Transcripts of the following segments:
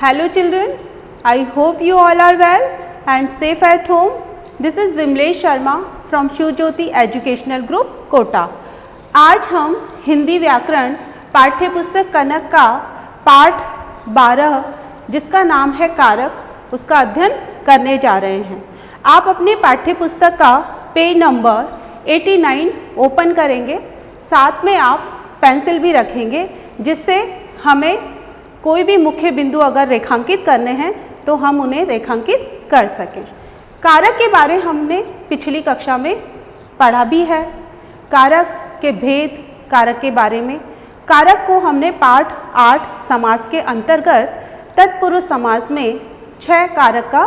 Hello children, I hope you all are well and safe at home. This is Vimlesh Sharma from Shiv Jyoti Educational Group, Kota. आज हम हिंदी व्याकरण पाठ्य पुस्तक कनक का पाठ 12 जिसका नाम है कारक, उसका अध्ययन करने जा रहे हैं। आप अपने पाठ्य पुस्तक का पेज नंबर 89 ओपन करेंगे, साथ में आप पेंसिल भी रखेंगे जिससे हमें कोई भी मुख्य बिंदु अगर रेखांकित करने हैं तो हम उन्हें रेखांकित कर सकें। कारक के बारे हमने पिछली कक्षा में पढ़ा भी है, कारक के भेद, कारक के बारे में। कारक को हमने पाठ 8 समास के अंतर्गत तत्पुरुष समास में 6 कारक का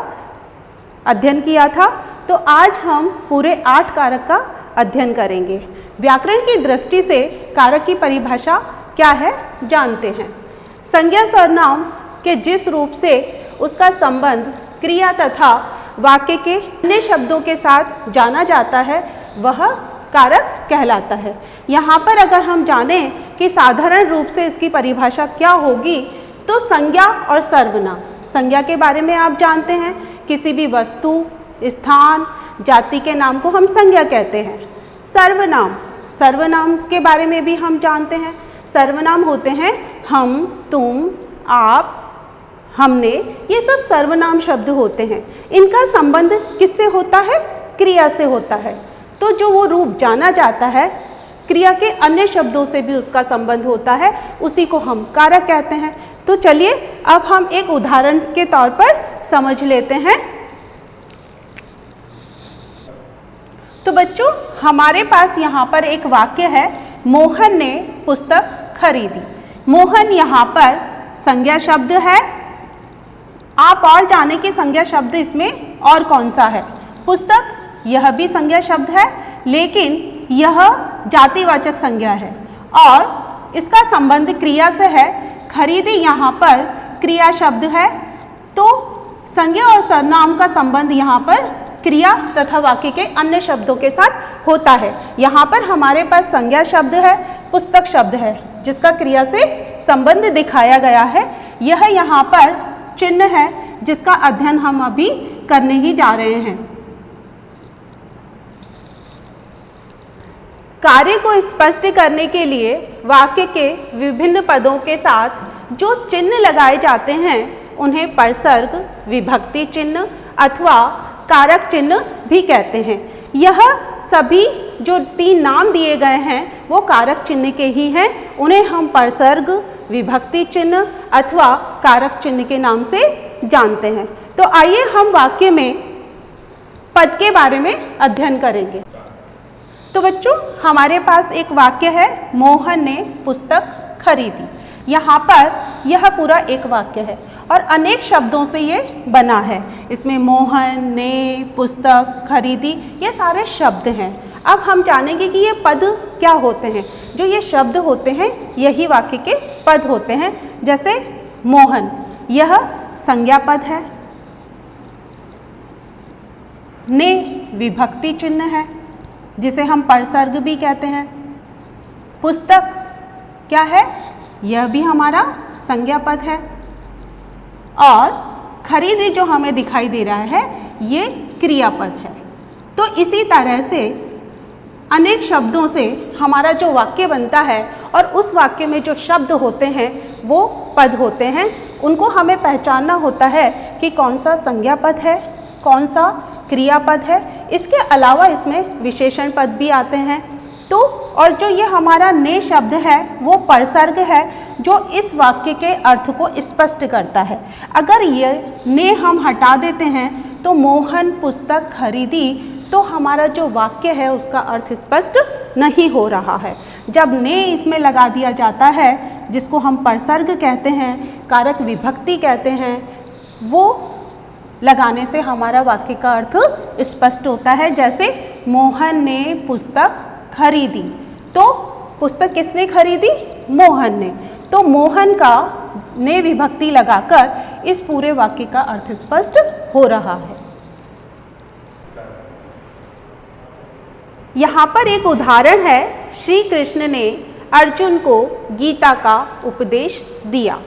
अध्ययन किया था, तो आज हम पूरे 8 कारक का अध्ययन करेंगे। व्याकरण की दृष्टि से कारक की परिभाषा क्या है जानते हैं। संज्ञा सर्वनाम के जिस रूप से उसका संबंध क्रिया तथा वाक्य के अन्य शब्दों के साथ जाना जाता है वह कारक कहलाता है। यहाँ पर अगर हम जानें कि साधारण रूप से इसकी परिभाषा क्या होगी तो संज्ञा और सर्वनाम। संज्ञा के बारे में आप जानते हैं, किसी भी वस्तु, स्थान, जाति के नाम को हम संज्ञा कहते हैं। सर्वनाम, सर्वनाम के बारे में भी हम जानते हैं। सर्वनाम होते हैं हम, तुम, आप, हमने, ये सब सर्वनाम शब्द होते हैं। इनका संबंध किससे होता है? क्रिया से होता है। तो जो वो रूप जाना जाता है, क्रिया के अन्य शब्दों से भी उसका संबंध होता है, उसी को हम कारक कहते हैं। तो चलिए अब हम एक उदाहरण के तौर पर समझ लेते हैं। तो बच्चों, हमारे पास यहाँ पर एक वाक्य है, मोहन ने पुस्तक खरीदी। मोहन यहाँ पर संज्ञा शब्द है। आप और जाने कि संज्ञा शब्द इसमें और कौन सा है? पुस्तक, यह भी संज्ञा शब्द है, लेकिन यह जातिवाचक संज्ञा है और इसका संबंध क्रिया से है। खरीदी यहाँ पर क्रिया शब्द है, तो संज्ञा और सर्वनाम का संबंध यहाँ पर क्रिया तथा वाक्य के अन्य शब्दों के साथ होता है। यहाँ पर हमारे पास संज्ञा शब्द है, पुस्तक शब्द है जिसका क्रिया से संबंध दिखाया गया है। यह यहाँ पर चिन्ह है जिसका अध्ययन हम अभी करने ही जा रहे हैं। कार्य को स्पष्ट करने के लिए वाक्य के विभिन्न पदों के साथ जो चिन्ह लगाए जाते हैं उन्हें परसर्ग, विभक्ति चिन्ह अथवा कारक चिन्ह भी कहते हैं। यह सभी जो 3 नाम दिए गए हैं वो कारक चिन्ह के ही हैं। उन्हें हम परसर्ग, विभक्ति चिन्ह अथवा कारक चिन्ह के नाम से जानते हैं। तो आइए हम वाक्य में पद के बारे में अध्ययन करेंगे। तो बच्चों, हमारे पास एक वाक्य है, मोहन ने पुस्तक खरीदी। यहाँ पर यह पूरा एक वाक्य है और अनेक शब्दों से ये बना है। इसमें मोहन, ने, पुस्तक, खरीदी, ये सारे शब्द हैं। अब हम जानेंगे कि ये पद क्या होते हैं। जो ये शब्द होते हैं यही वाक्य के पद होते हैं। जैसे मोहन, यह संज्ञा पद है। ने विभक्ति चिन्ह है जिसे हम परसर्ग भी कहते हैं। पुस्तक क्या है? यह भी हमारा संज्ञा पद है। और खरीदी जो हमें दिखाई दे रहा है ये क्रियापद है। तो इसी तरह से अनेक शब्दों से हमारा जो वाक्य बनता है और उस वाक्य में जो शब्द होते हैं वो पद होते हैं। उनको हमें पहचानना होता है कि कौन सा संज्ञा पद है, कौन सा क्रियापद है। इसके अलावा इसमें विशेषण पद भी आते हैं। तो और जो ये हमारा ने शब्द है वो परसर्ग है जो इस वाक्य के अर्थ को स्पष्ट करता है। अगर ये ने हम हटा देते हैं तो मोहन पुस्तक खरीदी, तो हमारा जो वाक्य है उसका अर्थ स्पष्ट नहीं हो रहा है। जब ने इसमें लगा दिया जाता है जिसको हम परसर्ग कहते हैं, कारक विभक्ति कहते हैं, वो लगाने से हमारा वाक्य का अर्थ स्पष्ट होता है। जैसे मोहन ने पुस्तक खरीदी, तो पुस्तक किसने खरीदी? मोहन ने। तो मोहन का ने विभक्ति लगाकर इस पूरे वाक्य का अर्थ स्पष्ट हो रहा है। यहाँ पर एक उदाहरण है, श्री कृष्ण ने अर्जुन को गीता का उपदेश दिया।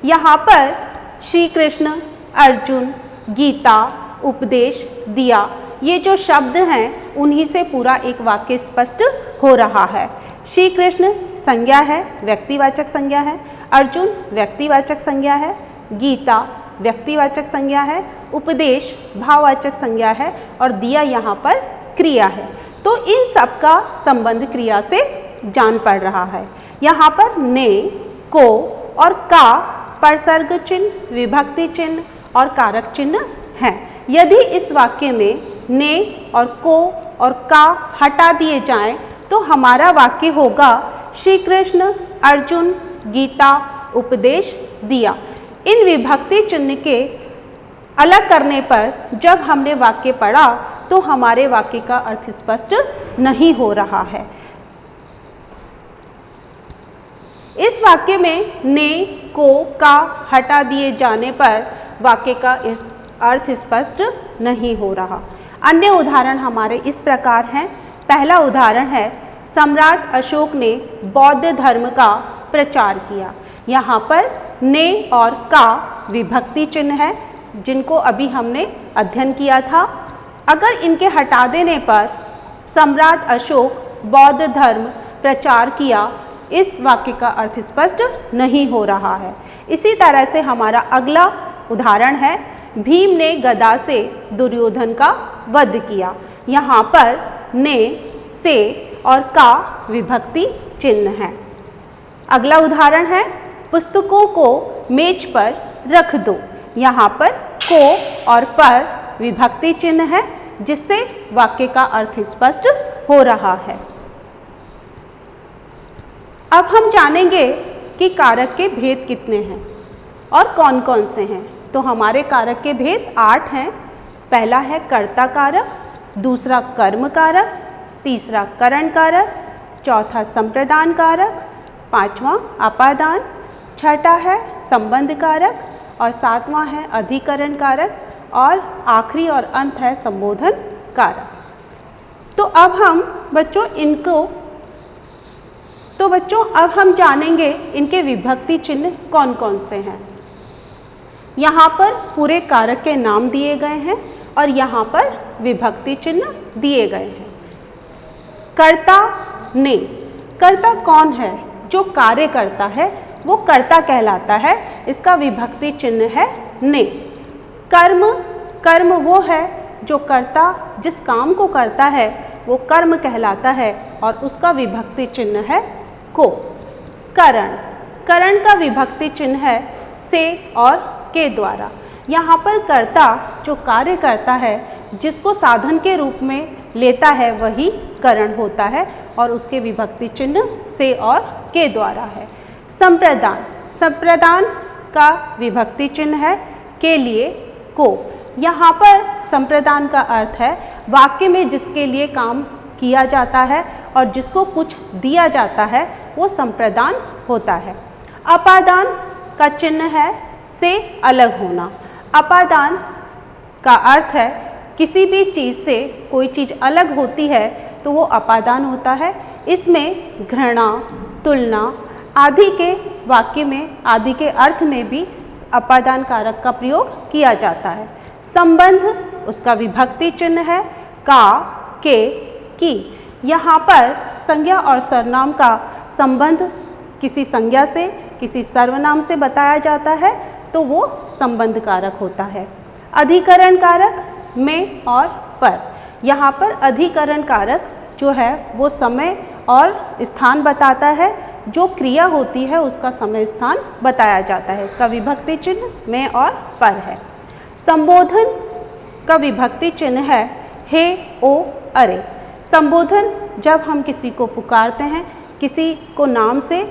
यहाँ पर श्री कृष्ण, अर्जुन, गीता, उपदेश, दिया, ये जो शब्द हैं उन्हीं से पूरा एक वाक्य स्पष्ट हो रहा है। श्री कृष्ण संज्ञा है, व्यक्तिवाचक संज्ञा है, अर्जुन व्यक्तिवाचक संज्ञा है, गीता व्यक्तिवाचक संज्ञा है, उपदेश भाववाचक संज्ञा है और दिया यहाँ पर क्रिया है। तो इन सब का संबंध क्रिया से जान पड़ रहा है। यहाँ पर ने, को और का परसर्ग चिन्ह, विभक्ति चिन्ह और कारक चिन्ह हैं। यदि इस वाक्य में ने और को और का हटा दिए जाएं तो हमारा वाक्य होगा श्री कृष्ण, अर्जुन, गीता, उपदेश, दिया। इन विभक्ति चिन्ह के अलग करने पर जब हमने वाक्य पढ़ा तो हमारे वाक्य का अर्थ स्पष्ट नहीं हो रहा है। इस वाक्य में ने, को, का हटा दिए जाने पर वाक्य का अर्थ स्पष्ट नहीं हो रहा। अन्य उदाहरण हमारे इस प्रकार हैं। पहला उदाहरण है, सम्राट अशोक ने बौद्ध धर्म का प्रचार किया। यहाँ पर ने और का विभक्ति चिन्ह है जिनको अभी हमने अध्ययन किया था। अगर इनके हटा देने पर सम्राट अशोक बौद्ध धर्म प्रचार किया, इस वाक्य का अर्थ स्पष्ट नहीं हो रहा है। इसी तरह से हमारा अगला उदाहरण है, भीम ने गदा से दुर्योधन का वध किया। यहाँ पर ने, से और का विभक्ति चिन्ह है। अगला उदाहरण है, पुस्तकों को मेज पर रख दो। यहाँ पर को और पर विभक्ति चिन्ह है जिससे वाक्य का अर्थ स्पष्ट हो रहा है। अब हम जानेंगे कि कारक के भेद कितने हैं और कौन कौन से हैं। तो हमारे कारक के भेद 8 हैं। पहला है कर्ता कारक, दूसरा कर्म कारक, तीसरा करण कारक, चौथा संप्रदान कारक, पांचवा अपादान, छठा है संबंध कारक और सातवां है अधिकरण कारक और आखिरी और अंत है संबोधन कारक। तो अब हम जानेंगे इनके विभक्ति चिन्ह कौन कौन से हैं। यहाँ पर पूरे कारक के नाम दिए गए हैं और यहाँ पर विभक्ति चिन्ह दिए गए हैं। कर्ता ने, कर्ता कौन है? जो कार्य करता है वो कर्ता कहलाता है, इसका विभक्ति चिन्ह है ने। कर्म, कर्म वो है जो कर्ता जिस काम को करता है वो कर्म कहलाता है और उसका विभक्ति चिन्ह है को। करण, करण का विभक्ति चिन्ह है से और के द्वारा। यहाँ पर कर्ता जो कार्य करता है जिसको साधन के रूप में लेता है वही करण होता है और उसके विभक्ति चिन्ह से और के द्वारा है। संप्रदान, संप्रदान का विभक्ति चिन्ह है के लिए को। यहाँ पर संप्रदान का अर्थ है वाक्य में जिसके लिए काम किया जाता है और जिसको कुछ दिया जाता है वो संप्रदान होता है। अपादान का चिन्ह है से अलग होना। अपादान का अर्थ है किसी भी चीज़ से कोई चीज़ अलग होती है तो वो अपादान होता है। इसमें घृणा, तुलना आदि के वाक्य में, आदि के अर्थ में भी अपादान कारक का प्रयोग किया जाता है। संबंध, उसका विभक्ति चिन्ह है का, के, की। यहाँ पर संज्ञा और सर्वनाम का संबंध किसी संज्ञा से, किसी सर्वनाम से बताया जाता है तो वो संबंध कारक होता है। अधिकरण कारक में और पर। यहाँ पर अधिकरण कारक जो है वो समय और स्थान बताता है, जो क्रिया होती है उसका समय स्थान बताया जाता है। इसका विभक्ति चिन्ह में और पर है। संबोधन का विभक्ति चिन्ह है हे, ओ, अरे। संबोधन जब हम किसी को पुकारते हैं, किसी को नाम से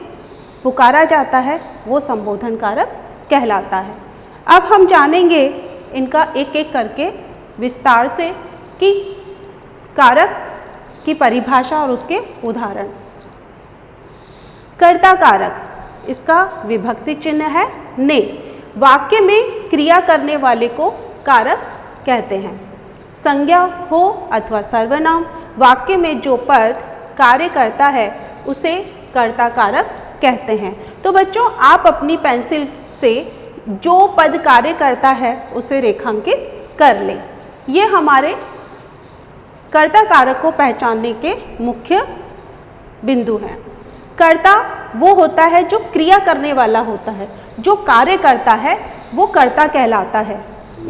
पुकारा जाता है वो संबोधन कारक कहलाता है। अब हम जानेंगे इनका एक एक करके विस्तार से कि कारक की परिभाषा और उसके उदाहरण। कर्ता कारक, इसका विभक्ति चिन्ह है ने। वाक्य में क्रिया करने वाले को कारक कहते हैं। संज्ञा हो अथवा सर्वनाम, वाक्य में जो पद कार्य करता है उसे कर्ता कारक कहते हैं। तो बच्चों आप अपनी पेंसिल से जो पद कार्य करता है उसे रेखांकित कर लें। ये हमारे कर्ता कारक को पहचानने के मुख्य बिंदु हैं। कर्ता वो होता है जो क्रिया करने वाला होता है, जो कार्य करता है वो कर्ता कहलाता है।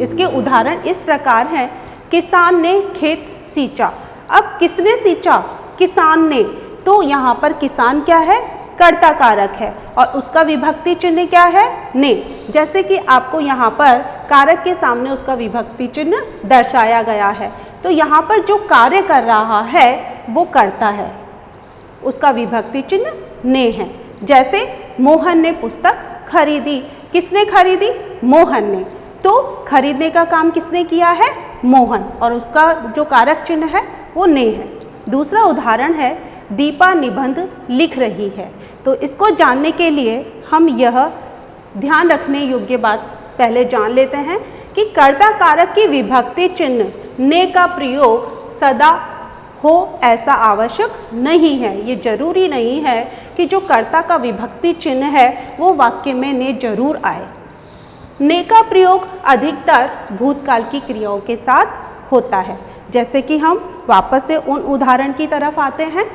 इसके उदाहरण इस प्रकार हैं, किसान ने खेत सींचा। अब किसने सींचा? किसान ने। तो यहाँ पर किसान क्या है? कर्ता कारक है और उसका विभक्ति चिन्ह क्या है? ने। जैसे कि आपको यहाँ पर कारक के सामने उसका विभक्ति चिन्ह दर्शाया गया है। तो यहाँ पर जो कार्य कर रहा है वो कर्ता है, उसका विभक्ति चिन्ह ने है। जैसे मोहन ने पुस्तक खरीदी। किसने खरीदी? मोहन ने। तो खरीदने का काम किसने किया है? मोहन, और उसका जो कारक चिन्ह है वो ने है। दूसरा उदाहरण है, दीपा निबंध लिख रही है। तो इसको जानने के लिए हम यह ध्यान रखने योग्य बात पहले जान लेते हैं कि कर्ता कारक की विभक्ति चिन्ह ने का प्रयोग सदा हो ऐसा आवश्यक नहीं है। ये जरूरी नहीं है कि जो कर्ता का विभक्ति चिन्ह है वो वाक्य में ने जरूर आए। ने का प्रयोग अधिकतर भूतकाल की क्रियाओं के साथ होता है। जैसे कि हम वापस से उन उदाहरण की तरफ आते हैं,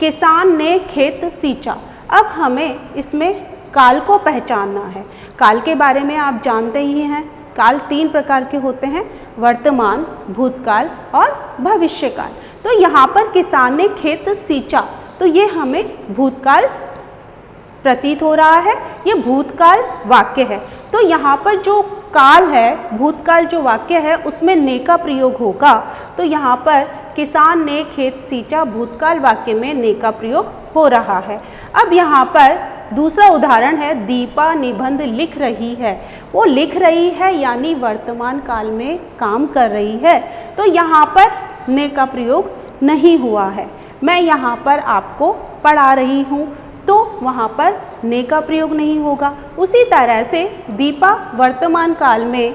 किसान ने खेत सींचा। अब हमें इसमें काल को पहचानना है। काल के बारे में आप जानते ही हैं, काल 3 प्रकार के होते हैं, वर्तमान, भूतकाल और भविष्यकाल। तो यहाँ पर किसान ने खेत सींचा, तो ये हमें भूतकाल प्रतीत हो रहा है, ये भूतकाल वाक्य है। तो यहाँ पर जो काल है, भूतकाल जो वाक्य है उसमें ने का प्रयोग होगा। तो यहाँ पर किसान ने खेत सींचा, भूतकाल वाक्य में ने का प्रयोग हो रहा है। अब यहाँ पर दूसरा उदाहरण है, दीपा निबंध लिख रही है। वो लिख रही है यानी वर्तमान काल में काम कर रही है। तो यहाँ पर ने का प्रयोग नहीं हुआ है। मैं यहाँ पर आपको पढ़ा रही हूँ तो वहाँ पर ने का प्रयोग नहीं होगा। उसी तरह से दीपा वर्तमान काल में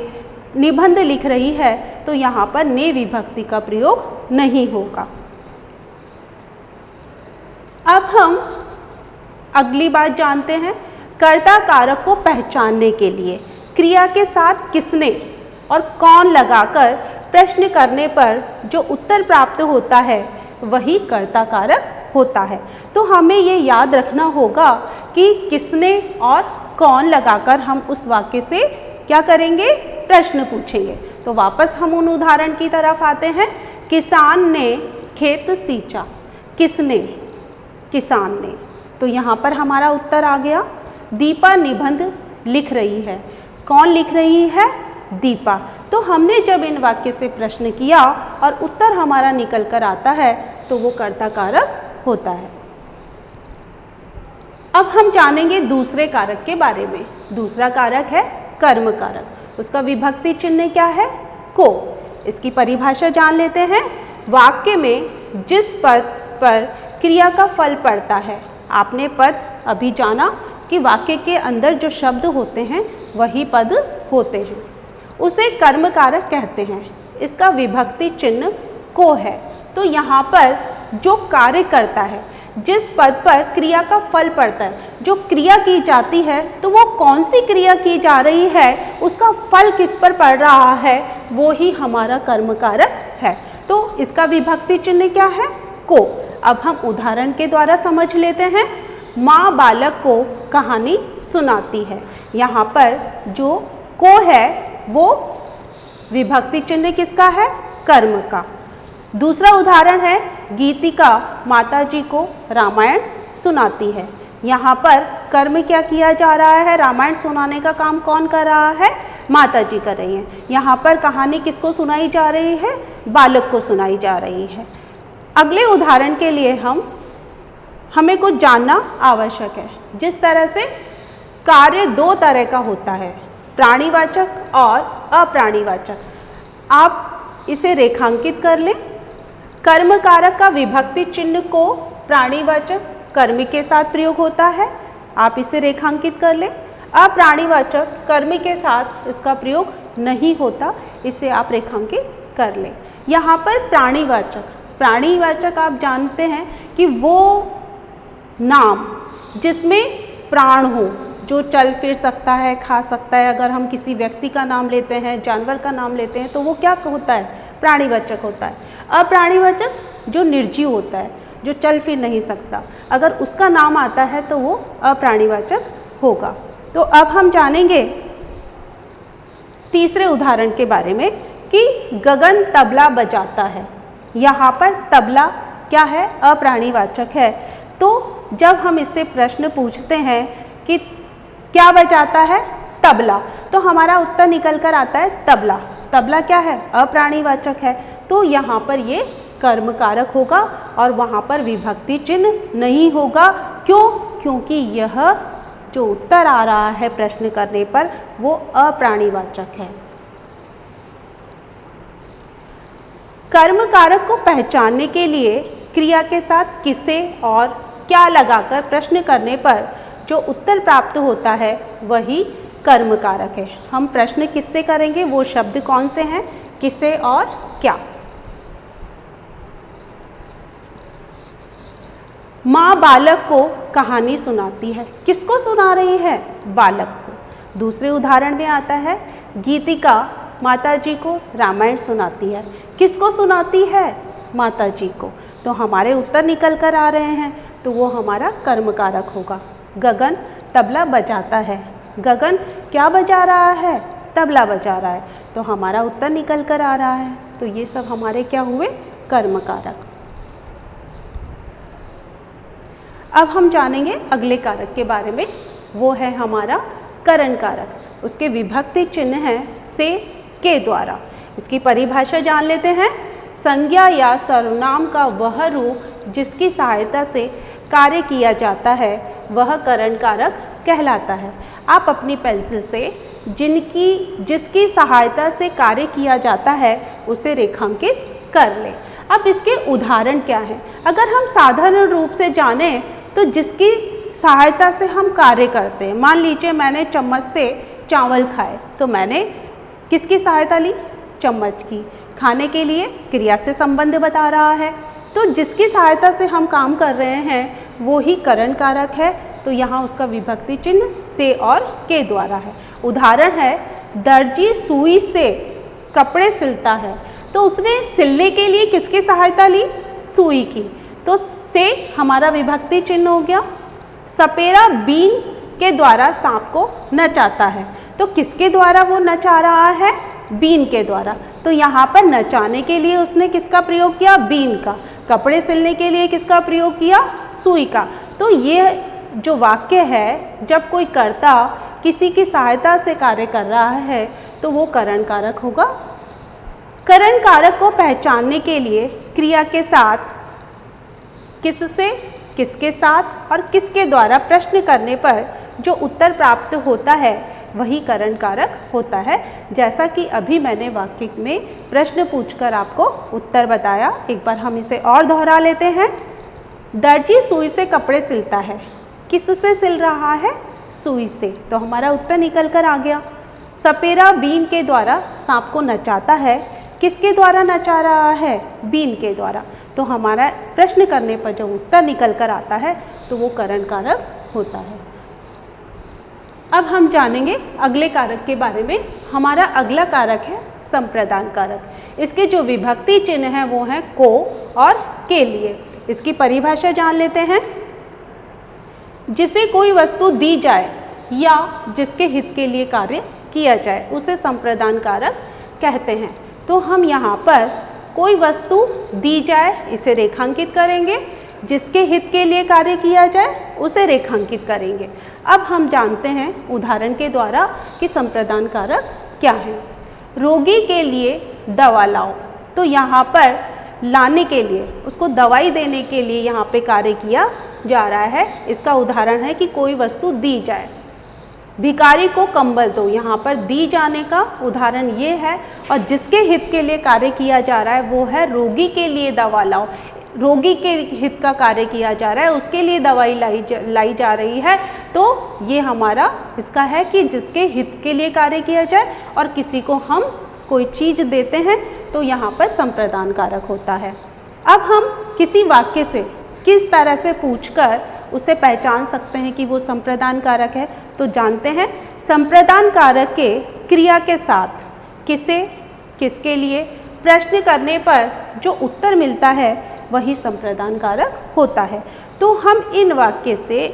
निबंध लिख रही है तो यहाँ पर ने विभक्ति का प्रयोग नहीं होगा। अब हम अगली बात जानते हैं, कर्ता कारक को पहचानने के लिए क्रिया के साथ किसने और कौन लगाकर प्रश्न करने पर जो उत्तर प्राप्त होता है वही कर्ता कारक होता है। तो हमें ये याद रखना होगा कि किसने और कौन लगाकर हम उस वाक्य से क्या करेंगे? प्रश्न पूछेंगे। तो वापस हम उन उदाहरण की तरफ आते हैं, किसान ने खेत सींचा। किसने? किसान ने। तो यहाँ पर हमारा उत्तर आ गया। दीपा निबंध लिख रही है। कौन लिख रही है? दीपा। तो हमने जब इन वाक्य से प्रश्न किया और उत्तर हमारा निकल कर आता है तो वो कर्ता कारक होता है। अब हम जानेंगे दूसरे कारक के बारे में। दूसरा कारक है कर्म कारक। उसका विभक्ति चिन्ह क्या है? को। इसकी परिभाषा जान लेते हैं। वाक्य में जिस पद पर क्रिया का फल पड़ता है, आपने पद अभी जाना कि वाक्य के अंदर जो शब्द होते हैं वही पद होते हैं, उसे कर्म कारक कहते हैं। इसका विभक्ति चिन्ह को है। तो यहाँ पर जो कार्य करता है, जिस पद पर क्रिया का फल पड़ता है, जो क्रिया की जाती है, तो वो कौन सी क्रिया की जा रही है, उसका फल किस पर पड़ रहा है, वो ही हमारा कर्म कारक है। तो इसका विभक्ति चिन्ह क्या है? को। अब हम उदाहरण के द्वारा समझ लेते हैं। माँ बालक को कहानी सुनाती है। यहाँ पर जो को है वो विभक्ति चिन्ह किसका है? कर्म का। दूसरा उदाहरण है, गीतिका माताजी को रामायण सुनाती है। यहाँ पर कर्म क्या किया जा रहा है? रामायण सुनाने का काम कौन कर रहा है? माताजी कर रही हैं। यहाँ पर कहानी किसको सुनाई जा रही है? बालक को सुनाई जा रही है। अगले उदाहरण के लिए हमें कुछ जानना आवश्यक है। जिस तरह से कार्य 2 तरह का होता है, प्राणीवाचक और अप्राणीवाचक। आप इसे रेखांकित कर लें। कर्म कारक का विभक्ति चिन्ह को प्राणीवाचक कर्म के साथ प्रयोग होता है, आप इसे रेखांकित कर लें। अप्राणीवाचक कर्म के साथ इसका प्रयोग नहीं होता, इसे आप रेखांकित कर लें। यहाँ पर प्राणीवाचक आप जानते हैं कि वो नाम जिसमें प्राण हो, जो चल फिर सकता है, खा सकता है। अगर हम किसी व्यक्ति का नाम लेते हैं, जानवर का नाम लेते हैं, तो वो क्या होता है? प्राणीवाचक होता है। अप्राणीवाचक जो निर्जीव होता है, जो चल फिर नहीं सकता, अगर उसका नाम आता है तो वो अप्राणीवाचक होगा। तो अब हम जानेंगे तीसरे उदाहरण के बारे में कि गगन तबला बजाता है। यहाँ पर तबला क्या है? अप्राणीवाचक है। तो जब हम इससे प्रश्न पूछते हैं कि क्या बजाता है? तबला, तो हमारा उत्तर निकल कर आता है तबला। तबला क्या है? अप्राणीवाचक है। तो यहाँ पर ये कर्म कारक होगा और वहाँ पर विभक्ति चिन्ह नहीं होगा। क्यों? क्योंकि यह जो उत्तर आ रहा है प्रश्न करने पर वो अप्राणीवाचक है। कर्म कारक को पहचानने के लिए क्रिया के साथ किसे और क्या लगाकर प्रश्न करने पर जो उत्तर प्राप्त होता है वही कर्म कारक है। हम प्रश्न किससे करेंगे? वो शब्द कौन से हैं? किसे और क्या। माँ बालक को कहानी सुनाती है। किसको सुना रही है? बालक को। दूसरे उदाहरण में आता है गीतिका माता जी को रामायण सुनाती है। किसको सुनाती है? माता जी को। तो हमारे उत्तर निकल कर आ रहे हैं, तो वो हमारा कर्म कारक होगा। गगन तबला बजाता है। गगन क्या बजा रहा है? तबला बजा रहा है। तो हमारा उत्तर निकल कर आ रहा है। तो ये सब हमारे क्या हुए? कर्म कारक। अब हम जानेंगे अगले कारक के बारे में। वो है हमारा करण कारक। उसके विभक्ति चिन्ह है से, के द्वारा। इसकी परिभाषा जान लेते हैं। संज्ञा या सर्वनाम का वह रूप जिसकी सहायता से कार्य किया जाता है वह करण कारक कहलाता है। आप अपनी पेंसिल से जिसकी सहायता से कार्य किया जाता है उसे रेखांकित कर लें। अब इसके उदाहरण क्या हैं? अगर हम साधारण रूप से जानें तो जिसकी सहायता से हम कार्य करते हैं, मान लीजिए मैंने चम्मच से चावल खाए, तो मैंने किसकी सहायता ली? चम्मच की। खाने के लिए क्रिया से संबंध बता रहा है। तो जिसकी सहायता से हम काम कर रहे हैं वो ही करण कारक है। तो यहाँ उसका विभक्ति चिन्ह से और के द्वारा है। उदाहरण है दर्जी सुई से कपड़े सिलता है। तो उसने सिलने के लिए किसकी सहायता ली? सुई की। तो से हमारा विभक्ति चिन्ह हो गया। सपेरा बीन के द्वारा सांप को नचाता है। तो किसके द्वारा वो नचा रहा है? बीन के द्वारा। तो यहाँ पर नचाने के लिए उसने किसका प्रयोग किया? बीन का। कपड़े सिलने के लिए किसका प्रयोग किया? सुई का। तो ये जो वाक्य है, जब कोई कर्ता किसी की सहायता से कार्य कर रहा है तो वो करण कारक होगा। करण कारक को पहचानने के लिए क्रिया के साथ किससे, किसके साथ और किसके द्वारा प्रश्न करने पर जो उत्तर प्राप्त होता है वही करण कारक होता है। जैसा कि अभी मैंने वाक्य में प्रश्न पूछकर आपको उत्तर बताया। एक बार हम इसे और दोहरा लेते हैं। दर्जी सुई से कपड़े सिलता है। किससे सिल रहा है? सुई से। तो हमारा उत्तर निकल कर आ गया। सपेरा बीन के द्वारा सांप को नचाता है। किसके द्वारा नचा रहा है? बीन के द्वारा। तो हमारा प्रश्न करने पर जब उत्तर निकल कर आता है तो वो करण कारक होता है। अब हम जानेंगे अगले कारक के बारे में। हमारा अगला कारक है संप्रदान कारक। इसके जो विभक्ति चिन्ह हैं वो हैं को और के लिए। इसकी परिभाषा जान लेते हैं। जिसे कोई वस्तु दी जाए या जिसके हित के लिए कार्य किया जाए उसे संप्रदान कारक कहते हैं। तो हम यहाँ पर कोई वस्तु दी जाए इसे रेखांकित करेंगे, जिसके हित के लिए कार्य किया जाए उसे रेखांकित करेंगे। अब हम जानते हैं उदाहरण के द्वारा कि संप्रदान कारक क्या है। रोगी के लिए दवा लाओ। तो यहाँ पर लाने के लिए, उसको दवाई देने के लिए यहाँ पे कार्य किया जा रहा है। इसका उदाहरण है कि कोई वस्तु दी जाए। भिखारी को कंबल दो। यहाँ पर दी जाने का उदाहरण ये है और जिसके हित के लिए कार्य किया जा रहा है वो है रोगी के लिए दवा लाओ। रोगी के हित का कार्य किया जा रहा है, उसके लिए दवाई लाई जा रही है। तो ये हमारा इसका है कि जिसके हित के लिए कार्य किया जाए और किसी को हम कोई चीज़ देते हैं तो यहाँ पर संप्रदान कारक होता है। अब हम किसी वाक्य से किस तरह से पूछकर उसे पहचान सकते हैं कि वो संप्रदान कारक है, तो जानते हैं संप्रदान कारक के क्रिया के साथ किसे, किसके लिए प्रश्न करने पर जो उत्तर मिलता है वही संप्रदान कारक होता है। तो हम इन वाक्य से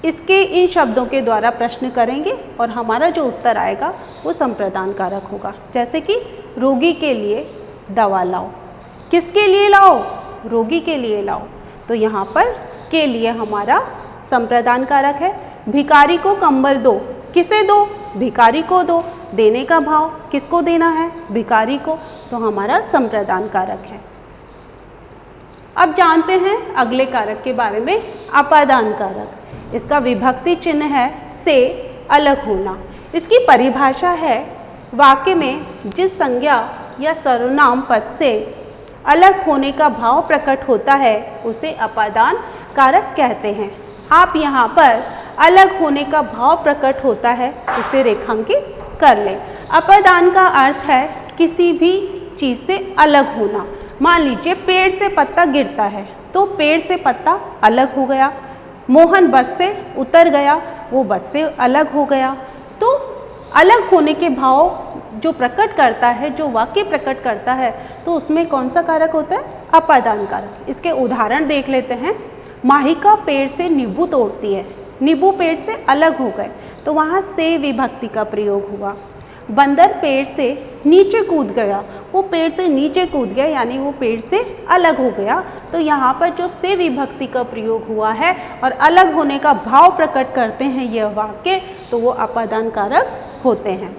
इसके इन शब्दों के द्वारा प्रश्न करेंगे और हमारा जो उत्तर आएगा वो संप्रदान कारक होगा। जैसे कि रोगी के लिए दवा लाओ, किसके लिए लाओ, रोगी के लिए लाओ, तो यहाँ पर के लिए हमारा संप्रदान कारक है। भिखारी को कंबल दो, किसे दो, भिखारी को दो, देने का भाव किसको देना है, भिखारी को, तो हमारा संप्रदान कारक है। अब जानते हैं अगले कारक के बारे में, अपादान कारक। इसका विभक्ति चिन्ह है से अलग होना। इसकी परिभाषा है वाक्य में जिस संज्ञा या सर्वनाम पद से अलग होने का भाव प्रकट होता है उसे अपादान कारक कहते हैं। आप यहाँ पर अलग होने का भाव प्रकट होता है इसे रेखांकित कर लें। अपादान का अर्थ है किसी भी चीज़ से अलग होना। मान लीजिए पेड़ से पत्ता गिरता है तो पेड़ से पत्ता अलग हो गया। मोहन बस से उतर गया, वो बस से अलग हो गया। तो अलग होने के भाव जो प्रकट करता है, जो वाक्य प्रकट करता है, तो उसमें कौन सा कारक होता है, अपादान कारक। इसके उदाहरण देख लेते हैं। माहिका पेड़ से नींबू तोड़ती है, नींबू पेड़ से अलग हो गए तो वहाँ से विभक्ति का प्रयोग हुआ। बंदर पेड़ से नीचे कूद गया, वो पेड़ से नीचे कूद गया यानी वो पेड़ से अलग हो गया। तो यहाँ पर जो से विभक्ति का प्रयोग हुआ है और अलग होने का भाव प्रकट करते हैं यह वाक्य, तो वो अपादान कारक होते हैं।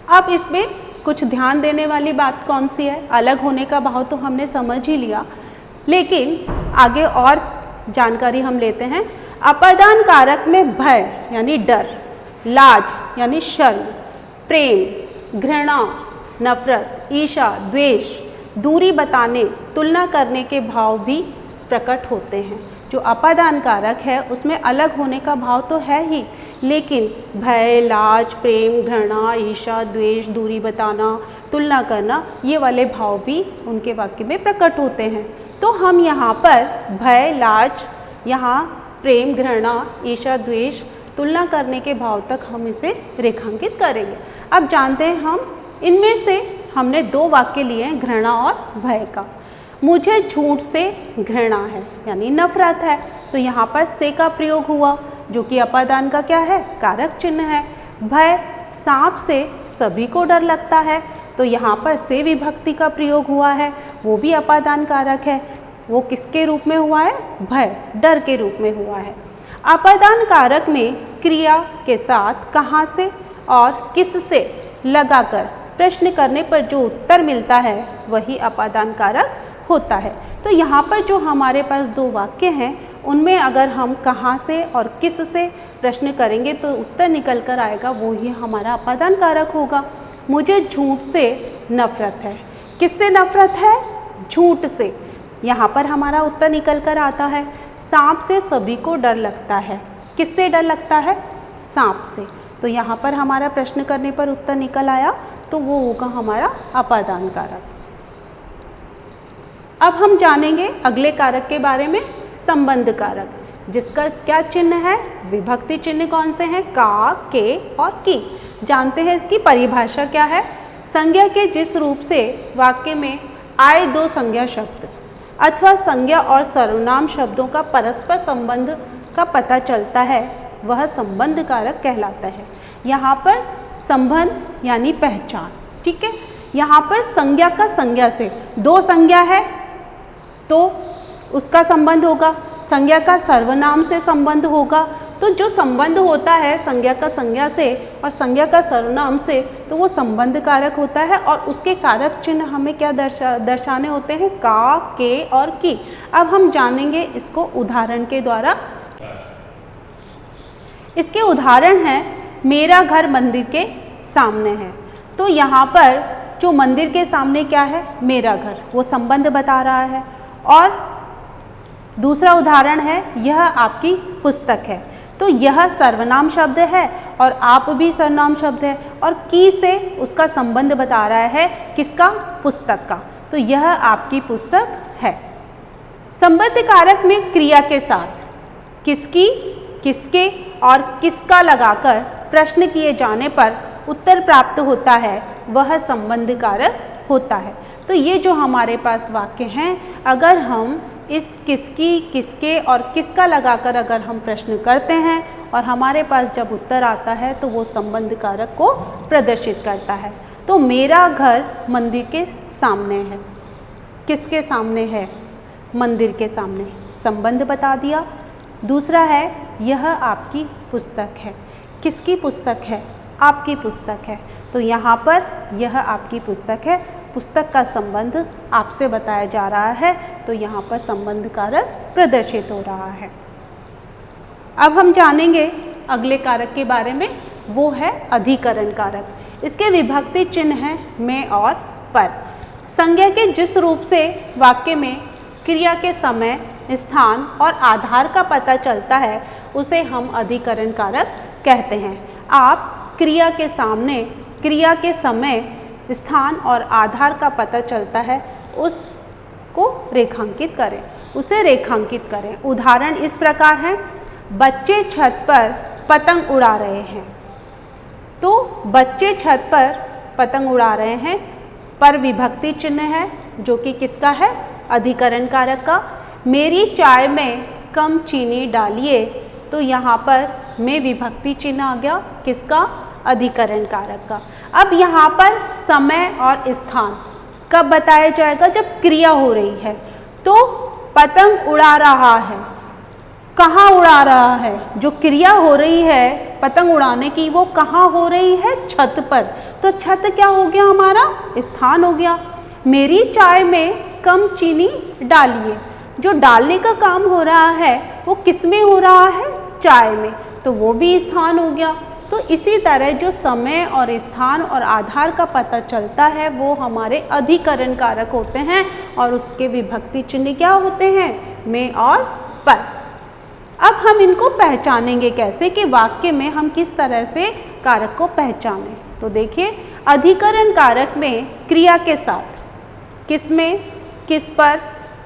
अब इसमें कुछ ध्यान देने वाली बात कौन सी है, अलग होने का भाव तो हमने समझ ही लिया, लेकिन आगे और जानकारी हम लेते हैं। अपादान कारक में भय यानी डर, लाज यानी शर्म, प्रेम, घृणा, नफरत, ईर्ष्या, द्वेष, दूरी बताने, तुलना करने के भाव भी प्रकट होते हैं। जो अपादान कारक है उसमें अलग होने का भाव तो है ही, लेकिन भय, लाज, प्रेम, घृणा, ईर्ष्या, द्वेष, दूरी बताना, तुलना करना, ये वाले भाव भी उनके वाक्य में प्रकट होते हैं। तो हम यहाँ पर भय, लाज, यहाँ प्रेम, घृणा, ईर्ष्या, द्वेष, तुलना करने के भाव तक हम इसे रेखांकित करेंगे। अब जानते हैं हम इनमें से हमने दो वाक्य लिए हैं घृणा और भय का। मुझे झूठ से घृणा है यानी नफरत है, तो यहाँ पर से का प्रयोग हुआ जो कि अपादान का क्या है, कारक चिन्ह है। भय, सांप से सभी को डर लगता है, तो यहाँ पर से विभक्ति का प्रयोग हुआ है, वो भी अपादान कारक है। वो किसके रूप में हुआ है, भय, डर के रूप में हुआ है। अपादान कारक में क्रिया के साथ कहाँ से और किस से लगाकर प्रश्न करने पर जो उत्तर मिलता है वही अपादान कारक होता है। तो यहाँ पर जो हमारे पास दो वाक्य हैं उनमें अगर हम कहाँ से और किस से प्रश्न करेंगे तो उत्तर निकल कर आएगा, वो ही हमारा अपादान कारक होगा। मुझे झूठ से नफरत है, किससे नफरत है, झूठ से, यहाँ पर हमारा उत्तर निकल कर आता है। सांप से सभी को डर लगता है, किससे डर लगता है, सांप से, तो यहाँ पर हमारा प्रश्न करने पर उत्तर निकल आया, तो वो होगा हमारा अपादान कारक। अब हम जानेंगे अगले कारक के बारे में, संबंध कारक, जिसका क्या चिन्ह है, विभक्ति चिन्ह कौन से हैं, का, के और की। जानते हैं इसकी परिभाषा क्या है। संज्ञा के जिस रूप से वाक्य में आए दो संज्ञा शब्द अथवा संज्ञा और सर्वनाम शब्दों का परस्पर संबंध का पता चलता है वह संबंध कारक कहलाता है। यहाँ पर संबंध यानी पहचान, ठीक है। यहाँ पर संज्ञा का संज्ञा से, दो संज्ञा है तो उसका संबंध होगा, संज्ञा का सर्वनाम से संबंध होगा। तो जो संबंध होता है संज्ञा का संज्ञा से और संज्ञा का सर्वनाम से, तो वो संबंध कारक होता है और उसके कारक चिन्ह हमें क्या दर्शाने होते हैं, का, के और की। अब हम जानेंगे इसको उदाहरण के द्वारा। इसके उदाहरण हैं, मेरा घर मंदिर के सामने है, तो यहाँ पर जो मंदिर के सामने क्या है, मेरा घर, वो संबंध बता रहा है। और दूसरा उदाहरण है, यह आपकी पुस्तक है, तो यह सर्वनाम शब्द है और आप भी सर्वनाम शब्द है, और की से उसका संबंध बता रहा है, किसका, पुस्तक का, तो यह आपकी पुस्तक है। संबंध कारक में क्रिया के साथ किसकी, किसके और किसका लगाकर प्रश्न किए जाने पर उत्तर प्राप्त होता है वह संबंध कारक होता है। तो ये जो हमारे पास वाक्य हैं, अगर हम इस किसकी, किसके और किसका लगाकर अगर हम प्रश्न करते हैं और हमारे पास जब उत्तर आता है तो वो संबंध कारक को प्रदर्शित करता है। तो मेरा घर मंदिर के सामने है, किसके सामने है, मंदिर के सामने, संबंध बता दिया। दूसरा है यह आपकी पुस्तक है, किसकी पुस्तक है, आपकी पुस्तक है। तो यहाँ पर यह आपकी पुस्तक है, पुस्तक का संबंध आपसे बताया जा रहा है, तो यहाँ पर संबंध कारक प्रदर्शित हो रहा है। अब हम जानेंगे अगले कारक के बारे में, वो है अधिकरण कारक। इसके विभक्ति चिन्ह हैं में और पर। संज्ञा के जिस रूप से वाक्य में क्रिया के समय, स्थान और आधार का पता चलता है उसे हम अधिकरण कारक कहते हैं। आप क्रिया के सामने, क्रिया के समय, स्थान और आधार का पता चलता है उसको रेखांकित करें, उसे रेखांकित करें। उदाहरण इस प्रकार हैं, बच्चे छत पर पतंग उड़ा रहे हैं। तो बच्चे छत पर पतंग उड़ा रहे हैं, पर विभक्ति चिन्ह है जो कि किसका है, अधिकरण कारक का। मेरी चाय में कम चीनी डालिए, तो यहाँ पर में विभक्ति चिन्ह आ गया, किसका, अधिकरण कारक का। अब यहाँ पर समय और स्थान कब बताया जाएगा, जब क्रिया हो रही है। तो पतंग उड़ा रहा है, कहाँ उड़ा रहा है, जो क्रिया हो रही है पतंग उड़ाने की वो कहाँ हो रही है, छत पर। तो छत क्या हो गया, हमारा स्थान हो गया। मेरी चाय में कम चीनी डालिए, जो डालने का काम हो रहा है वो किस में हो रहा है, चाय में, तो वो भी स्थान हो गया। तो इसी तरह जो समय और स्थान और आधार का पता चलता है वो हमारे अधिकरण कारक होते हैं और उसके विभक्ति चिन्ह क्या होते हैं, में और पर। अब हम इनको पहचानेंगे कैसे, कि वाक्य में हम किस तरह से कारक को पहचानें। तो देखिए, अधिकरण कारक में क्रिया के साथ किस में, किस पर,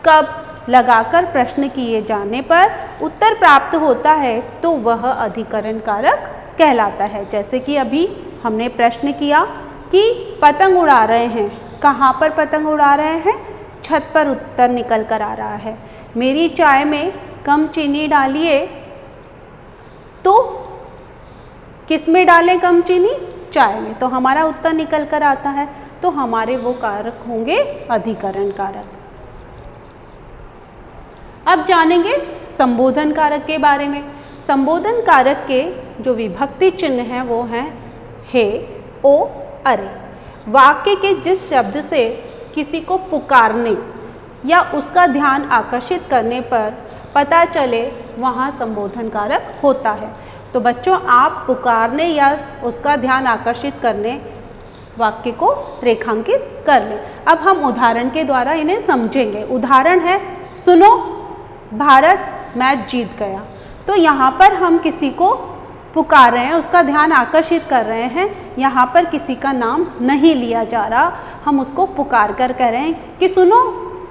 कब लगाकर प्रश्न किए जाने पर उत्तर प्राप्त होता है तो वह अधिकरण कारक कहलाता है। जैसे कि अभी हमने प्रश्न किया कि पतंग उड़ा रहे हैं, कहाँ पर पतंग उड़ा रहे हैं, छत पर उत्तर निकल कर आ रहा है। मेरी चाय में कम चीनी डालिए, तो किस में डालें कम चीनी, चाय में, तो हमारा उत्तर निकल कर आता है। तो हमारे वो कारक होंगे अधिकरण कारक। अब जानेंगे संबोधन कारक के बारे में। संबोधन कारक के जो विभक्ति चिन्ह हैं वो हैं हे, ओ, अरे। वाक्य के जिस शब्द से किसी को पुकारने या उसका ध्यान आकर्षित करने पर पता चले वहाँ संबोधन कारक होता है। तो बच्चों, आप पुकारने या उसका ध्यान आकर्षित करने वाक्य को रेखांकित कर लें। अब हम उदाहरण के द्वारा इन्हें समझेंगे। उदाहरण है, सुनो भारत मैच जीत गया। तो यहाँ पर हम किसी को पुकार रहे हैं, उसका ध्यान आकर्षित कर रहे हैं। यहाँ पर किसी का नाम नहीं लिया जा रहा, हम उसको पुकार कर कह रहे हैं कि सुनो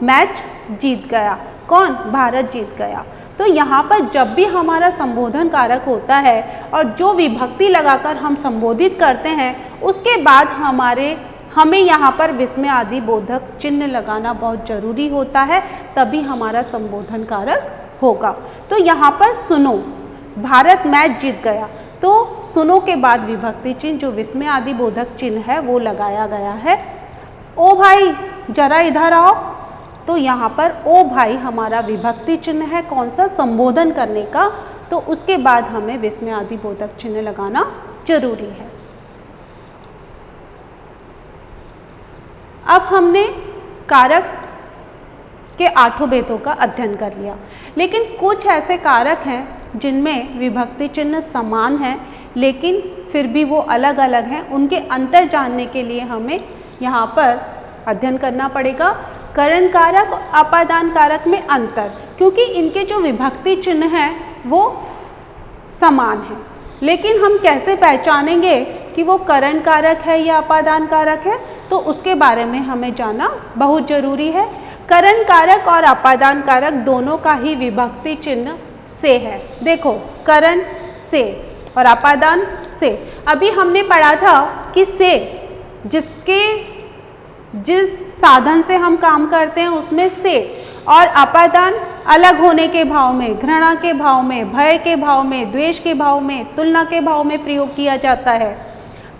मैच जीत गया। कौन, भारत जीत गया। तो यहाँ पर जब भी हमारा संबोधन कारक होता है और जो विभक्ति लगाकर हम संबोधित करते हैं उसके बाद हमें यहाँ पर विस्मय आदि बोधक चिन्ह लगाना बहुत जरूरी होता है, तभी हमारा संबोधन कारक होगा। तो यहाँ पर सुनो, भारत मैच जीत गया, तो सुनो के बाद विभक्ति चिन्ह जो विस्मय आदि बोधक चिन्ह है वो लगाया गया है। ओ भाई जरा इधर आओ, तो यहाँ पर ओ भाई हमारा विभक्ति चिन्ह है, कौन सा, संबोधन करने का। तो उसके बाद हमें विस्मय आदि बोधक चिन्ह लगाना जरूरी है। अब हमने कारक के 8 भेदों का अध्ययन कर लिया, लेकिन कुछ ऐसे कारक हैं जिनमें विभक्ति चिन्ह समान है लेकिन फिर भी वो अलग अलग हैं। उनके अंतर जानने के लिए हमें यहाँ पर अध्ययन करना पड़ेगा। करण कारक और अपादान कारक में अंतर, क्योंकि इनके जो विभक्ति चिन्ह हैं वो समान हैं, लेकिन हम कैसे पहचानेंगे कि वो करण कारक है या अपादान कारक है, तो उसके बारे में हमें जानना बहुत जरूरी है। करण कारक और अपादान कारक दोनों का ही विभक्ति चिन्ह से है। देखो करण से और अपादान से। अभी हमने पढ़ा था कि से जिस साधन से हम काम करते हैं उसमें से, और अपादान अलग होने के भाव में, घृणा के भाव में, भय के भाव में, द्वेष के भाव में, तुलना के भाव में प्रयोग किया जाता है।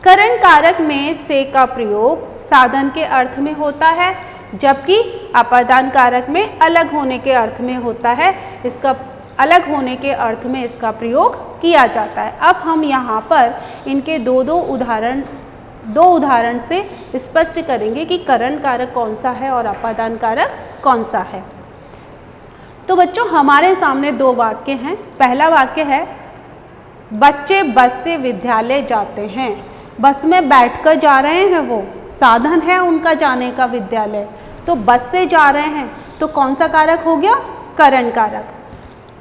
करण कारक में से का प्रयोग साधन के अर्थ में होता है, जबकि अपादान कारक में अलग होने के अर्थ में होता है। इसका अलग होने के अर्थ में इसका प्रयोग किया जाता है। अब हम यहाँ पर इनके दो उदाहरण से स्पष्ट करेंगे कि करण कारक कौन सा है और अपादान कारक कौन सा है। तो बच्चों हमारे सामने दो वाक्य हैं। पहला वाक्य है बच्चे बस से विद्यालय जाते हैं। बस में बैठकर जा रहे हैं, वो साधन है उनका जाने का विद्यालय। तो बस से जा रहे हैं तो कौन सा कारक हो गया? करण कारक।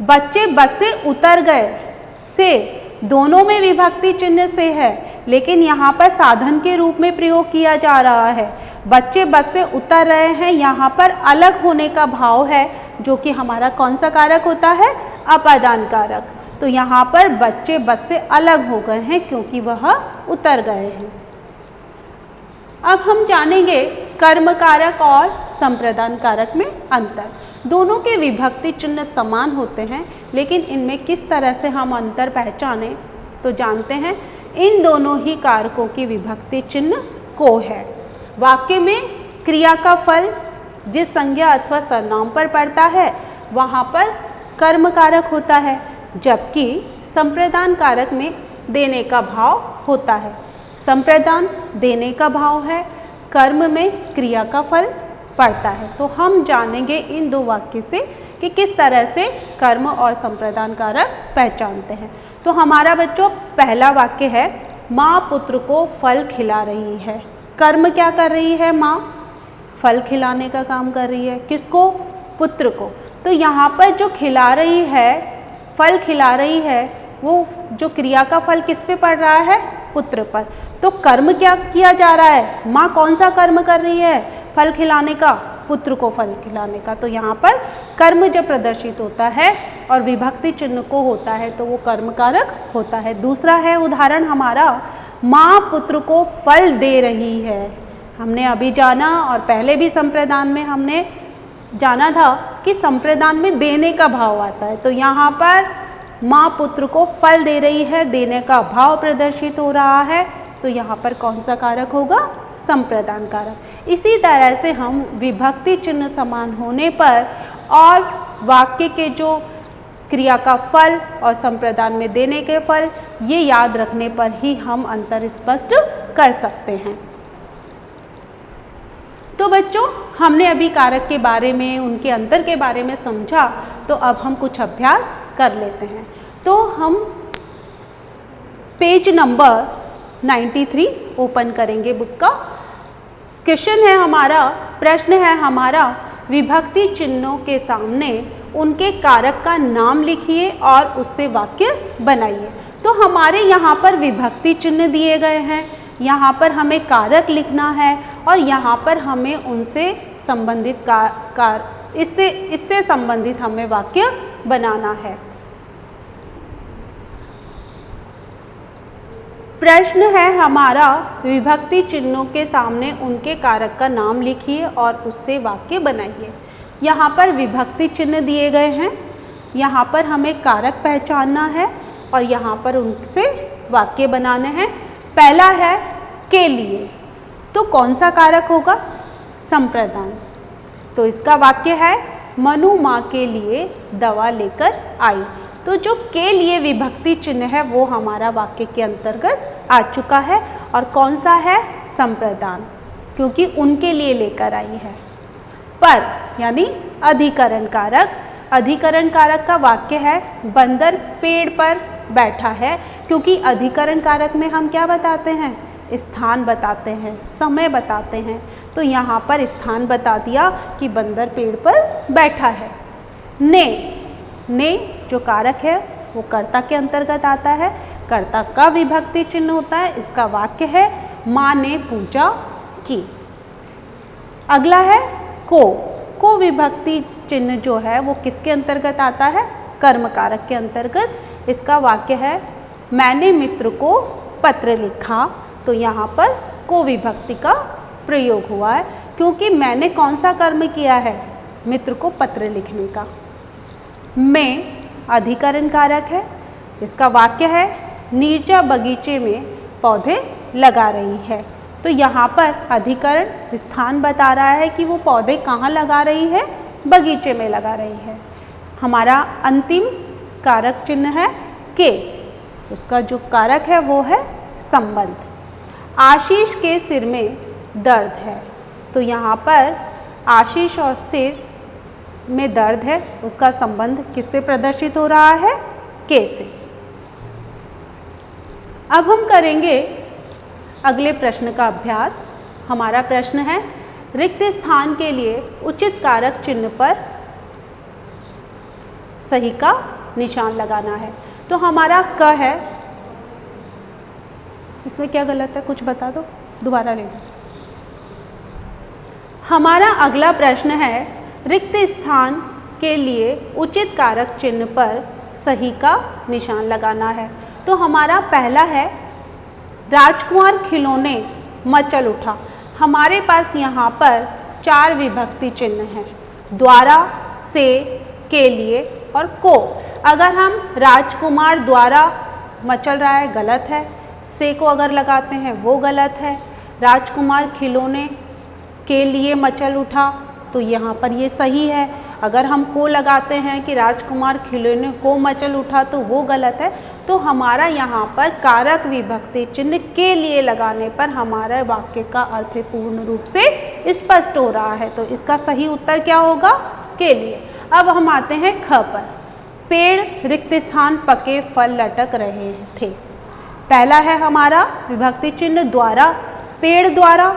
बच्चे बस से उतर गए, से दोनों में विभक्ति चिन्ह से है, लेकिन यहाँ पर साधन के रूप में प्रयोग किया जा रहा है। बच्चे बस से उतर रहे हैं, यहाँ पर अलग होने का भाव है, जो कि हमारा कौन सा कारक होता है? अपादान कारक। तो यहाँ पर बच्चे बस से अलग हो गए हैं क्योंकि वह उतर गए हैं। अब हम जानेंगे कर्म कारक और संप्रदान कारक में अंतर। दोनों के विभक्ति चिन्ह समान होते हैं, लेकिन इनमें किस तरह से हम अंतर पहचानें तो जानते हैं। इन दोनों ही कारकों की विभक्ति चिन्ह को है। वाक्य में क्रिया का फल जिस संज्ञा अथवा सर्वनाम पर पड़ता है वहाँ पर कर्म कारक होता है, जबकि संप्रदान कारक में देने का भाव होता है। संप्रदान देने का भाव है, कर्म में क्रिया का फल पड़ता है। तो हम जानेंगे इन दो वाक्य से कि किस तरह से कर्म और संप्रदान कारक पहचानते हैं। तो हमारा बच्चों पहला वाक्य है माँ पुत्र को फल खिला रही है। कर्म क्या कर रही है? माँ फल खिलाने का काम कर रही है। किसको? पुत्र को। तो यहाँ पर जो खिला रही है, फल खिला रही है, वो जो क्रिया का फल किस पे पड़ रहा है? पुत्र पर। तो कर्म क्या किया जा रहा है? माँ कौन सा कर्म कर रही है? फल खिलाने का, पुत्र को फल खिलाने का। तो यहाँ पर कर्म जब प्रदर्शित होता है और विभक्ति चिन्ह को होता है तो वो कर्म कारक होता है। दूसरा है उदाहरण हमारा माँ पुत्र को फल दे रही है। हमने अभी जाना और पहले भी संप्रदान में हमने जाना था कि संप्रदान में देने का भाव आता है। तो यहाँ पर माँ पुत्र को फल दे रही है, देने का भाव प्रदर्शित हो रहा है, तो यहाँ पर कौन सा कारक होगा? संप्रदान कारक। इसी तरह से हम विभक्ति चिन्ह समान होने पर और वाक्य के जो क्रिया का फल और संप्रदान में देने के फल, ये याद रखने पर ही हम अंतर स्पष्ट कर सकते हैं। तो बच्चों हमने अभी कारक के बारे में, उनके अंतर के बारे में समझा, तो अब हम कुछ अभ्यास कर लेते हैं। तो हम पेज नंबर 93 ओपन करेंगे बुक का। क्वेश्चन है हमारा, प्रश्न है हमारा, विभक्ति चिन्हों के सामने उनके कारक का नाम लिखिए और उससे वाक्य बनाइए। तो हमारे यहाँ पर विभक्ति चिन्ह दिए गए हैं, यहाँ पर हमें कारक लिखना है और यहाँ पर हमें उनसे संबंधित इससे संबंधित हमें वाक्य बनाना है। प्रश्न है हमारा, विभक्ति चिन्हों के सामने उनके कारक का नाम लिखिए और उससे वाक्य बनाइए। यहाँ पर विभक्ति चिन्ह दिए गए हैं, यहाँ पर हमें कारक पहचानना है और यहाँ पर उनसे वाक्य बनाने हैं। पहला है के लिए, तो कौन सा कारक होगा? संप्रदान। तो इसका वाक्य है मनु माँ के लिए दवा लेकर आई। तो जो के लिए विभक्ति चिन्ह है वो हमारा वाक्य के अंतर्गत आ चुका है। और कौन सा है? संप्रदान, क्योंकि उनके लिए लेकर आई है। पर यानी अधिकरण कारक। अधिकरण कारक का वाक्य है बंदर पेड़ पर बैठा है, क्योंकि अधिकरण कारक में हम क्या बताते हैं? स्थान बताते हैं, समय बताते हैं। तो यहाँ पर स्थान बता दिया कि बंदर पेड़ पर बैठा है। ने जो कारक है वो कर्ता के अंतर्गत आता है, कर्ता का विभक्ति चिन्ह होता है। इसका वाक्य है माँ ने पूजा की। अगला है को विभक्ति चिन्ह जो है वो किसके अंतर्गत आता है? कर्म कारक के अंतर्गत इसका वाक्य है मैंने मित्र को पत्र लिखा। तो यहाँ पर को विभक्ति का प्रयोग हुआ है क्योंकि मैंने कौन सा कर्म किया है, मित्र को पत्र लिखने का। मैं अधिकरण कारक है, इसका वाक्य है नीरजा बगीचे में पौधे लगा रही है। तो यहाँ पर अधिकरण स्थान बता रहा है कि वो पौधे कहाँ लगा रही है, बगीचे में लगा रही है। हमारा अंतिम कारक चिन्ह है के, उसका जो कारक है वो है संबंध। आशीष के सिर में दर्द है। तो यहाँ पर आशीष और सिर में दर्द है, उसका संबंध किससे प्रदर्शित हो रहा है, के से। अब हम करेंगे अगले प्रश्न का अभ्यास। हमारा प्रश्न है रिक्त स्थान के लिए उचित कारक चिन्ह पर सही का निशान लगाना है। तो हमारा क है, इसमें क्या गलत है कुछ बता दो, दोबारा ले लो। हमारा अगला प्रश्न है रिक्त स्थान के लिए उचित कारक चिन्ह पर सही का निशान लगाना है। तो हमारा पहला है राजकुमार खिलौने मचल उठा। हमारे पास यहाँ पर 4 विभक्ति चिन्ह हैं, द्वारा, से, के लिए और को। अगर हम राजकुमार द्वारा मचल रहा है गलत है, से को अगर लगाते हैं वो गलत है, राजकुमार खिलौने के लिए मचल उठा तो यहाँ पर ये सही है। अगर हम को लगाते हैं कि राजकुमार खिलौने को मचल उठा तो वो गलत है। तो हमारा यहाँ पर कारक विभक्ति चिन्ह के लिए लगाने पर हमारा वाक्य का अर्थ पूर्ण रूप से स्पष्ट हो रहा है। तो इसका सही उत्तर क्या होगा, के लिए। अब हम आते हैं ख पर। पेड़ रिक्त स्थान पके फल लटक रहे थे। पहला है हमारा विभक्ति चिन्ह द्वारा, पेड़ द्वारा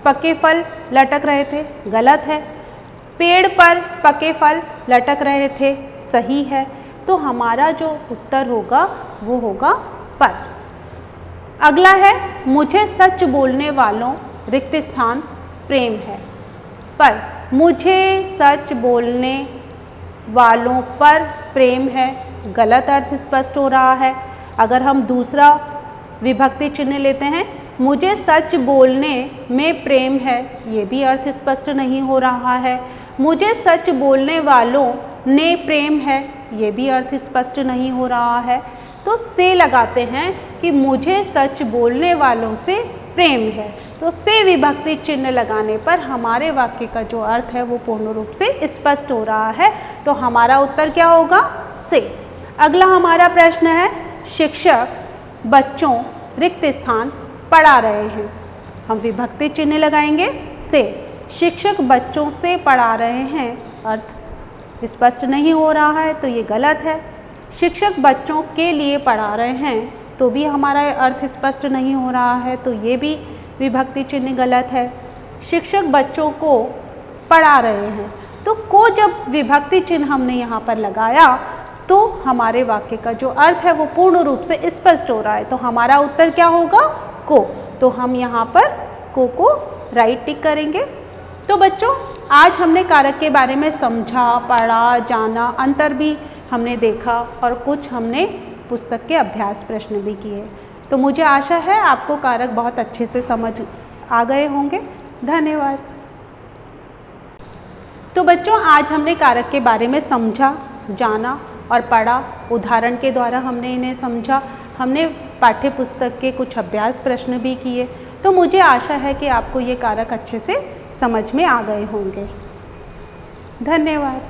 पके फल लटक रहे थे, गलत है। पेड़ पर पके फल लटक रहे थे, सही है। तो हमारा जो उत्तर होगा वो होगा पर। अगला है मुझे सच बोलने वालों रिक्त स्थान प्रेम है। पर मुझे सच बोलने वालों पर प्रेम है, गलत अर्थ स्पष्ट हो रहा है। अगर हम दूसरा विभक्ति चिन्ह लेते हैं मुझे सच बोलने में प्रेम है, ये भी अर्थ स्पष्ट नहीं हो रहा है। मुझे सच बोलने वालों ने प्रेम है, ये भी अर्थ स्पष्ट नहीं हो रहा है। तो से लगाते हैं कि मुझे सच बोलने वालों से प्रेम है। तो से विभक्ति चिन्ह लगाने पर हमारे वाक्य का जो अर्थ है वो पूर्ण रूप से स्पष्ट हो रहा है। तो हमारा उत्तर क्या होगा, से। अगला हमारा प्रश्न है शिक्षक बच्चों रिक्त स्थान पढ़ा रहे हैं। हम विभक्ति चिन्ह लगाएंगे से। शिक्षक बच्चों से पढ़ा रहे हैं, अर्थ स्पष्ट नहीं हो रहा है तो ये गलत है। शिक्षक बच्चों के लिए पढ़ा रहे हैं तो भी हमारा अर्थ स्पष्ट नहीं हो रहा है तो ये भी विभक्ति चिन्ह गलत है। शिक्षक बच्चों को पढ़ा रहे हैं, तो को जब विभक्ति चिन्ह हमने यहाँ पर लगाया तो हमारे वाक्य का जो अर्थ है वो पूर्ण रूप से स्पष्ट हो रहा है। तो हमारा उत्तर क्या होगा, को। तो हम यहाँ पर को राइट टिक करेंगे। तो बच्चों आज हमने कारक के बारे में समझा, पढ़ा, जाना, अंतर भी हमने देखा और कुछ हमने पुस्तक के अभ्यास प्रश्न भी किए। तो मुझे आशा है आपको कारक बहुत अच्छे से समझ आ गए होंगे। धन्यवाद। तो बच्चों आज हमने कारक के बारे में समझा, जाना और पढ़ा। उदाहरण के द्वारा हमने इन्हें समझा। हमने पाठ्य पुस्तक के कुछ अभ्यास प्रश्न भी किए। तो मुझे आशा है कि आपको ये कारक अच्छे से समझ में आ गए होंगे। धन्यवाद।